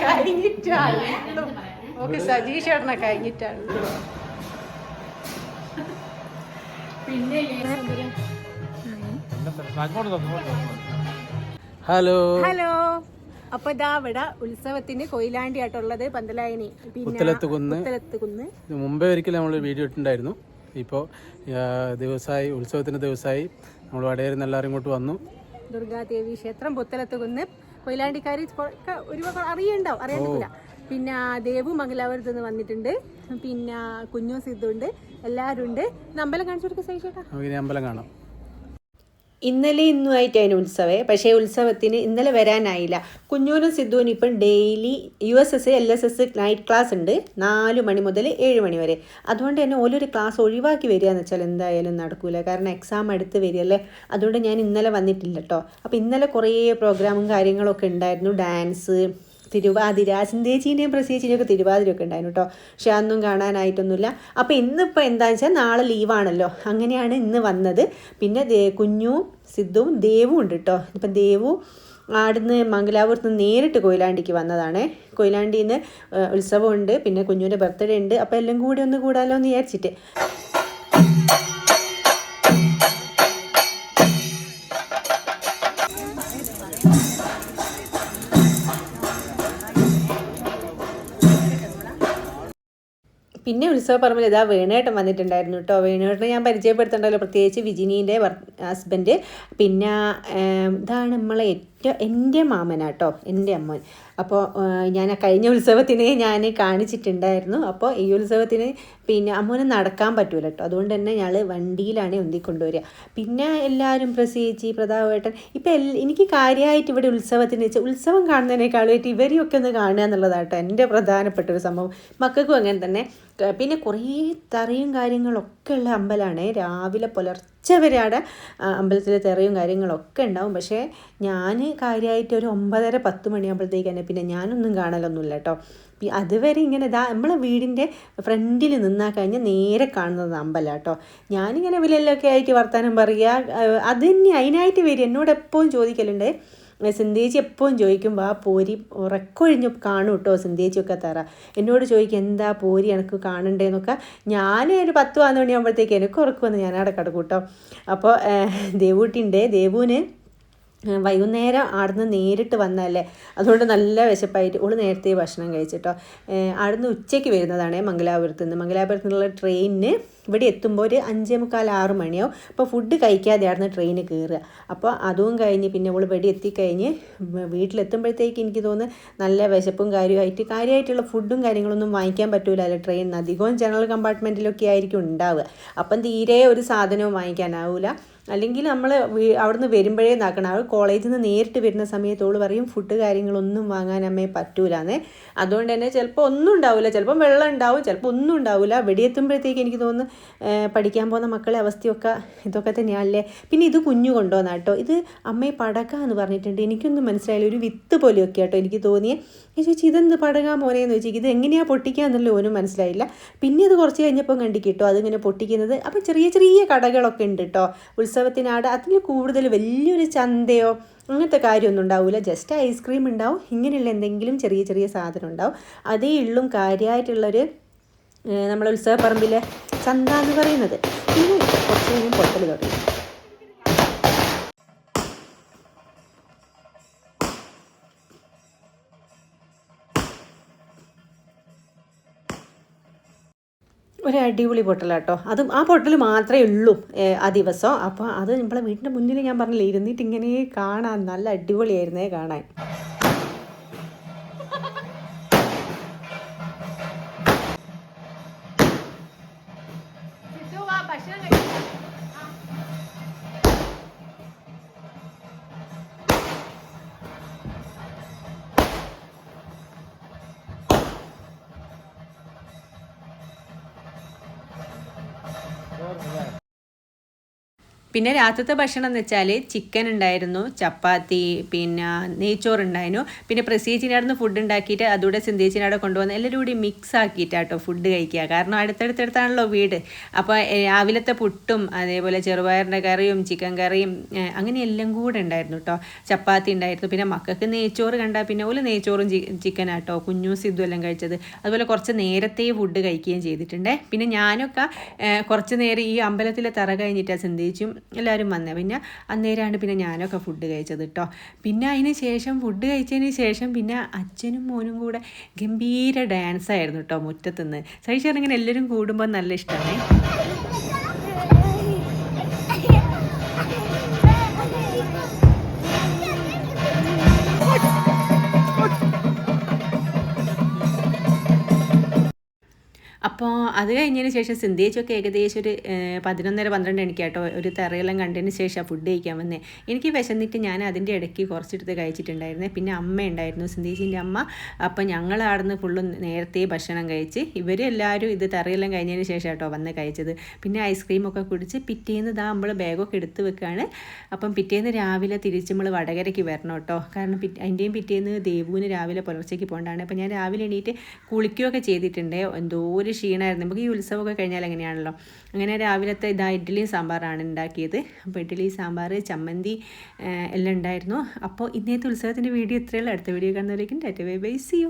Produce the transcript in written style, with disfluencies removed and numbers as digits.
കഴിഞ്ഞിട്ടാണ് ഓക്കെ സജീഷ് ഏട്ടനെ കഴിഞ്ഞിട്ടാണ്. പിന്നെ ഹലോ ഹലോ. അപ്പൊ ഇതാ ഇവിടെ ഉത്സവത്തിന് കൊയിലാണ്ടി ആയിട്ടുള്ളത് പന്തലായനി പുത്തലത്ത് കുന്ന്. മുമ്പേ ഒരിക്കലും നമ്മൾ വീഡിയോ ഇട്ടുണ്ടായിരുന്നു. ഇപ്പോൾ ദിവസമായി ഉത്സവത്തിന്റെ ദിവസമായി നമ്മൾ വടയേറിൽ നിന്ന് എല്ലാവരും ഇങ്ങോട്ട് വന്നു. ദുർഗാദേവി ക്ഷേത്രം പുത്തലത്ത് കുന്ന് കൊയിലാണ്ടിക്കാർ ഒരുപാട് അറിയണ്ടാവും, അറിയാണ്ടില്ല. പിന്നെ ദേവു മംഗലാപുരത്ത് നിന്ന് വന്നിട്ടുണ്ട്. പിന്നെ കുഞ്ഞു സിദ്ധു ഉണ്ട്, എല്ലാവരും ഉണ്ട്. അമ്പലം കാണിച്ചു കൊടുക്കുക സൈഷേട്ടാ. അമ്പലം കാണാം. ഇന്നലെ ഇന്നുമായിട്ടായിരുന്നു ഉത്സവേ. പക്ഷേ ഉത്സവത്തിന് ഇന്നലെ വരാനായില്ല. കുഞ്ഞൂനും സിദ്ധുവിനും ഇപ്പം daily USS LSS night class ഉണ്ട് 4 മണി മുതൽ 7 മണി വരെ. അതുകൊണ്ട് തന്നെ ഓരോരു ക്ലാസ് ഒഴിവാക്കി വരിക എന്ന് വെച്ചാൽ എന്തായാലും നടക്കൂല. കാരണം എക്സാം അടുത്ത് വരികയല്ലേ. അതുകൊണ്ട് ഞാൻ ഇന്നലെ വന്നിട്ടില്ല കേട്ടോ. അപ്പോൾ ഇന്നലെ കുറേ പ്രോഗ്രാമും കാര്യങ്ങളൊക്കെ ഉണ്ടായിരുന്നു. ഡാൻസ്, തിരുവാതിര, സിന്ധേച്ചീനെയും പ്രസേച്ചിനെയൊക്കെ തിരുവാതിരയൊക്കെ ഉണ്ടായിരുന്നു കേട്ടോ. പക്ഷെ അതൊന്നും കാണാനായിട്ടൊന്നുമില്ല. അപ്പോൾ ഇന്നിപ്പോൾ എന്താണെന്ന് വെച്ചാൽ നാളെ ലീവാണല്ലോ, അങ്ങനെയാണ് ഇന്ന് വന്നത്. പിന്നെ കുഞ്ഞും സിദ്ധുവും ദേവും ഉണ്ട് കേട്ടോ. ഇപ്പം ദേവു ആടുന്ന് മംഗലാപുരത്ത് നിന്ന് നേരിട്ട് കൊയിലാണ്ടിക്ക് വന്നതാണ്. കൊയിലാണ്ടിയിൽ നിന്ന് ഉത്സവമുണ്ട്, പിന്നെ കുഞ്ഞുവിൻ്റെ ബർത്ത്ഡേ ഉണ്ട്. അപ്പോൾ എല്ലാം കൂടി ഒന്ന് കൂടാലോ എന്ന് വിചാരിച്ചിട്ട്. പിന്നെ ഉത്സവപ്പറമ്പിൽ ഇതാ വേണേട്ടൻ വന്നിട്ടുണ്ടായിരുന്നു കേട്ടോ. വേണേട്ടനെ ഞാൻ പരിചയപ്പെടുത്തണ്ടല്ലോ, പ്രത്യേകിച്ച് വിജിനീൻ്റെ ഹസ്ബൻഡ്. പിന്നെ ഇതാണ് നമ്മളെ എൻ്റെ മാമനാട്ടോ, എൻ്റെ അമ്മൻ. അപ്പോൾ ഞാൻ കഴിഞ്ഞ ഉത്സവത്തിന് ഞാൻ കാണിച്ചിട്ടുണ്ടായിരുന്നു. അപ്പോൾ ഈ ഉത്സവത്തിന് പിന്നെ അമ്മൂന് നടക്കാൻ പറ്റൂല കേട്ടോ. അതുകൊണ്ട് തന്നെ ഞങ്ങൾ വണ്ടിയിലാണ് ഒന്തിക്കൊണ്ടുവരിക. പിന്നെ എല്ലാവരും പ്രസേച്ചി, പ്രതാപേട്ടൻ. ഇപ്പം എനിക്ക് കാര്യമായിട്ട് ഇവിടെ ഉത്സവത്തിന് വെച്ചാൽ ഉത്സവം കാണുന്നതിനേക്കാളുമായിട്ട് ഇവരെയൊക്കെ ഒന്ന് കാണുക എന്നുള്ളതാട്ടോ എൻ്റെ പ്രധാനപ്പെട്ട ഒരു സംഭവം. മക്കൾക്കും അങ്ങനെ തന്നെ. പിന്നെ കുറേ തറയും കാര്യങ്ങളൊക്കെ ഉള്ള അമ്പലമാണ്. രാവിലെ പുലർച്ചെ വരെ അവിടെ അമ്പലത്തിൽ തെറയും കാര്യങ്ങളൊക്കെ ഉണ്ടാവും. പക്ഷേ ഞാൻ കാര്യമായിട്ട് ഒരു 9:30-10 മണിയാകുമ്പോഴത്തേക്ക് തന്നെ പിന്നെ ഞാനൊന്നും കാണലൊന്നുമില്ല കേട്ടോ. അതുവരെ ഇങ്ങനെ നമ്മളെ വീടിൻ്റെ ഫ്രണ്ടിൽ നിന്നാൽ കഴിഞ്ഞാൽ നേരെ കാണുന്നത് അമ്പലം കേട്ടോ. ഞാനിങ്ങനെ വിലയിലൊക്കെ ആയിട്ട് വർത്താനം പറയുക, അത് തന്നെ അതിനായിട്ട് വരും. എന്നോട് എപ്പോഴും ചോദിക്കലുണ്ട്. സിന്ധേച്ചി എപ്പോഴും ചോദിക്കുമ്പോൾ ആ പോരി ഉറക്കൊഴിഞ്ഞ് കാണും കേട്ടോ. സിന്ധേച്ചിയൊക്കെ തറ എന്നോട് ചോദിക്കും എന്താ പോരി എനിക്ക് കാണണ്ടേന്നൊക്കെ. ഞാൻ ഒരു 10-11 മണിയാകുമ്പോഴത്തേക്ക് എനിക്ക് ഉറക്കുമെന്ന് ഞാൻ അവിടെ കിടക്കും കേട്ടോ. അപ്പോൾ ദേവൂട്ടിൻ്റെ ദേവുവിന് വൈകുന്നേരം ആടുന്ന് നേരിട്ട് വന്നതല്ലേ, അതുകൊണ്ട് നല്ല വിശപ്പായിട്ട് ഓള് നേരത്തെ ഭക്ഷണം കഴിച്ചിട്ടോ. ആടുന്ന് ഉച്ചയ്ക്ക് വരുന്നതാണ് മംഗലാപുരത്ത് നിന്ന്. മംഗലാപുരത്ത് നിന്നുള്ള ട്രെയിനിന് ഇവിടെ എത്തുമ്പോൾ ഒരു 5:45-6 മണിയാവും. അപ്പോൾ ഫുഡ് കഴിക്കാതെ ആടുന്ന് ട്രെയിന് കയറുക. അപ്പോൾ അതും കഴിഞ്ഞ് പിന്നെ ഓൾ ഇവിടെ എത്തിക്കഴിഞ്ഞ് വീട്ടിലെത്തുമ്പോഴത്തേക്ക് എനിക്ക് തോന്നുന്നു നല്ല വിശപ്പും കാര്യമായിട്ടുള്ള ഫുഡും കാര്യങ്ങളൊന്നും വാങ്ങിക്കാൻ പറ്റൂലല്ലോ ട്രെയിനിന്. അധികവും ജനറൽ കമ്പാർട്ട്മെൻറ്റിലൊക്കെ ആയിരിക്കും ഉണ്ടാവുക. അപ്പം തീരെ ഒരു സാധനവും വാങ്ങിക്കാനാവില്ല. അല്ലെങ്കിൽ നമ്മൾ അവിടുന്ന് വരുമ്പോഴേ നാക്കണം. അവൾ കോളേജിൽ നിന്ന് നേരിട്ട് വരുന്ന സമയത്തോട് പറയും ഫുഡ് കാര്യങ്ങളൊന്നും വാങ്ങാൻ അമ്മയെ പറ്റൂലെന്നേ. അതുകൊണ്ട് തന്നെ ചിലപ്പോൾ ഒന്നും ഉണ്ടാവില്ല, ചിലപ്പോൾ വെള്ളം ഉണ്ടാവും, ചിലപ്പോൾ ഒന്നും ഉണ്ടാവില്ല. വെടിയെത്തുമ്പോഴത്തേക്ക് എനിക്ക് തോന്നുന്നു പഠിക്കാൻ പോകുന്ന മക്കളെ അവസ്ഥയൊക്കെ ഇതൊക്കെ തന്നെയാണല്ലേ. പിന്നെ ഇത് കുഞ്ഞു കൊണ്ടുവന്ന കേട്ടോ. ഇത് അമ്മയെ പടക എന്ന് പറഞ്ഞിട്ടുണ്ട്. എനിക്കൊന്നും മനസ്സിലായില്ല, ഒരു വിത്ത് പോലെയൊക്കെ കേട്ടോ എനിക്ക് തോന്നിയേ. ഞാൻ ചോദിച്ചു ഇതെന്ത് പടക മോനെയെന്ന് ചോദിച്ചു. ഇത് എങ്ങനെയാണ് പൊട്ടിക്കുക എന്നല്ലോ ഓനും മനസ്സിലായില്ല. പിന്നെ അത് കുറച്ച് കഴിഞ്ഞപ്പോൾ കണ്ടി കിട്ടോ അതിങ്ങനെ പൊട്ടിക്കുന്നത്. അപ്പം ചെറിയ ചെറിയ കടകളൊക്കെ ഉണ്ട് കേട്ടോ ഉത്സവത്തിനാട്. അതിൽ കൂടുതൽ വലിയൊരു ചന്തയോ അങ്ങനത്തെ കാര്യമൊന്നും ഉണ്ടാവില്ല. ജസ്റ്റ് ഐസ്ക്രീം ഉണ്ടാവും, ഇങ്ങനെയുള്ള എന്തെങ്കിലും ചെറിയ ചെറിയ സാധനം ഉണ്ടാവും. അതേ ഉള്ളും കാര്യമായിട്ടുള്ളൊരു നമ്മളെ ഉത്സവപ്പറമ്പിലെ ചന്ത എന്ന് പറയുന്നത്. പിന്നെ കുറച്ച് കഴിഞ്ഞ് പൊട്ടൽ തുടങ്ങി. ഒരു അടിപൊളി പൊട്ടലാട്ടോ. അതും ആ പൊട്ടൽ മാത്രമേ ഉള്ളൂ ആ ദിവസം. അപ്പോൾ അത് നമ്മളെ വീടിൻ്റെ മുന്നിൽ ഞാൻ പറഞ്ഞില്ലേ ഇരുന്നിട്ട് ഇങ്ങനെ കാണാൻ നല്ല അടിപൊളിയായിരുന്നേ കാണാൻ. പിന്നെ രാത്രിത്തെ ഭക്ഷണം എന്ന് വെച്ചാൽ ചിക്കൻ ഉണ്ടായിരുന്നു, ചപ്പാത്തി, പിന്നെ നെയ്ച്ചോറുണ്ടായിരുന്നു. പിന്നെ പ്രസീജിനടുന്ന് ഫുഡ് ഉണ്ടാക്കിയിട്ട് അതുകൂടെ സിന്ധേച്ചിനവിടെ കൊണ്ടുവന്ന് എല്ലാവരും കൂടി മിക്സ് ആക്കിയിട്ടാട്ടോ ഫുഡ് കഴിക്കുക. കാരണം അടുത്തടുത്താണല്ലോ വീട്. അപ്പോൾ രാവിലത്തെ പുട്ടും അതേപോലെ ചെറുപയറിൻ്റെ കറിയും ചിക്കൻ കറിയും അങ്ങനെ എല്ലാം കൂടെ ഉണ്ടായിരുന്നു കേട്ടോ. ചപ്പാത്തി ഉണ്ടായിരുന്നു. പിന്നെ മക്കൾക്ക് നെയ്ച്ചോറ് കണ്ടാൽ പിന്നെ ഓല് നെയ്ച്ചോറും ചിക്കനാട്ടോ കുഞ്ഞൂസ് ഇതുമെല്ലാം കഴിച്ചത്. അതുപോലെ കുറച്ച് നേരത്തെ ഫുഡ് കഴിക്കുകയും ചെയ്തിട്ടുണ്ടേ. പിന്നെ ഞാനൊക്കെ കുറച്ച് നേരം ഈ അമ്പലത്തിലെ തറ കഴിഞ്ഞിട്ടാണ് സിന്ധേച്ചും എല്ലാവരും വന്നത്. പിന്നെ അന്നേരമാണ് പിന്നെ ഞാനൊക്കെ ഫുഡ് കഴിച്ചത് കേട്ടോ. പിന്നെ അതിന് ശേഷം ഫുഡ് കഴിച്ചതിന് ശേഷം പിന്നെ അച്ഛനും മോനും കൂടെ ഗംഭീര ഡാൻസ് ആയിരുന്നു കേട്ടോ മുറ്റത്തുനിന്ന്. സഹിച്ചാൽ ഇങ്ങനെ എല്ലാവരും കൂടുമ്പോൾ നല്ല ഇഷ്ടമാണ്. അപ്പോൾ അത് കഴിഞ്ഞതിന് ശേഷം സിന്ധേച്ചൊക്കെ ഏകദേശം ഒരു 11:30-12 മണിക്കാട്ടോ ഒരു തറയെല്ലാം കണ്ടതിന് ശേഷം ഫുഡ് കഴിക്കാൻ വന്നേ. എനിക്ക് വിശന്നിട്ട് ഞാൻ അതിൻ്റെ ഇടയ്ക്ക് കുറച്ചെടുത്ത് കഴിച്ചിട്ടുണ്ടായിരുന്നേ. പിന്നെ അമ്മ ഉണ്ടായിരുന്നു, സിന്ധേച്ചിൻ്റെ അമ്മ. അപ്പോൾ ഞങ്ങൾ അവിടുന്ന് ഫുള്ളും നേരത്തെ ഭക്ഷണം കഴിച്ച് ഇവരെല്ലാവരും ഇത് തറയെല്ലാം കഴിഞ്ഞതിന് ശേഷം കേട്ടോ വന്ന് കഴിച്ചത്. പിന്നെ ഐസ്ക്രീമൊക്കെ കുടിച്ച് പിറ്റേന്ന് നമ്മൾ ബാഗൊക്കെ എടുത്ത് വെക്കുകയാണ്. അപ്പം പിറ്റേന്ന് രാവിലെ തിരിച്ച് നമ്മൾ വടകരയ്ക്ക് വരണം കേട്ടോ. കാരണം അതിൻ്റെയും പിറ്റേന്ന് ദേവുവിന് രാവിലെ പുലർച്ചയ്ക്ക് പോകേണ്ടതാണ്. അപ്പോൾ ഞാൻ രാവിലെ എണീറ്റ് കുളിക്കുകയൊക്കെ ചെയ്തിട്ടുണ്ട്. എന്തോ ഒരു ക്ഷീണമായിരുന്നു. നമുക്ക് ഈ ഉത്സവമൊക്കെ കഴിഞ്ഞാൽ എങ്ങനെയാണല്ലോ. അങ്ങനെ രാവിലത്തെ ഇഡ്ഡലിയും സാമ്പാറാണ് ഉണ്ടാക്കിയത്. അപ്പോൾ ഇഡ്ഡലി, സാമ്പാർ, ചമ്മന്തി എല്ലാം ഉണ്ടായിരുന്നു. അപ്പോൾ ഇന്നത്തെ ഉത്സവത്തിൻ്റെ വീഡിയോ ഇത്രയുള്ള അടുത്ത വീഡിയോ കാണുന്നവരേക്കും tata bye bye, see U.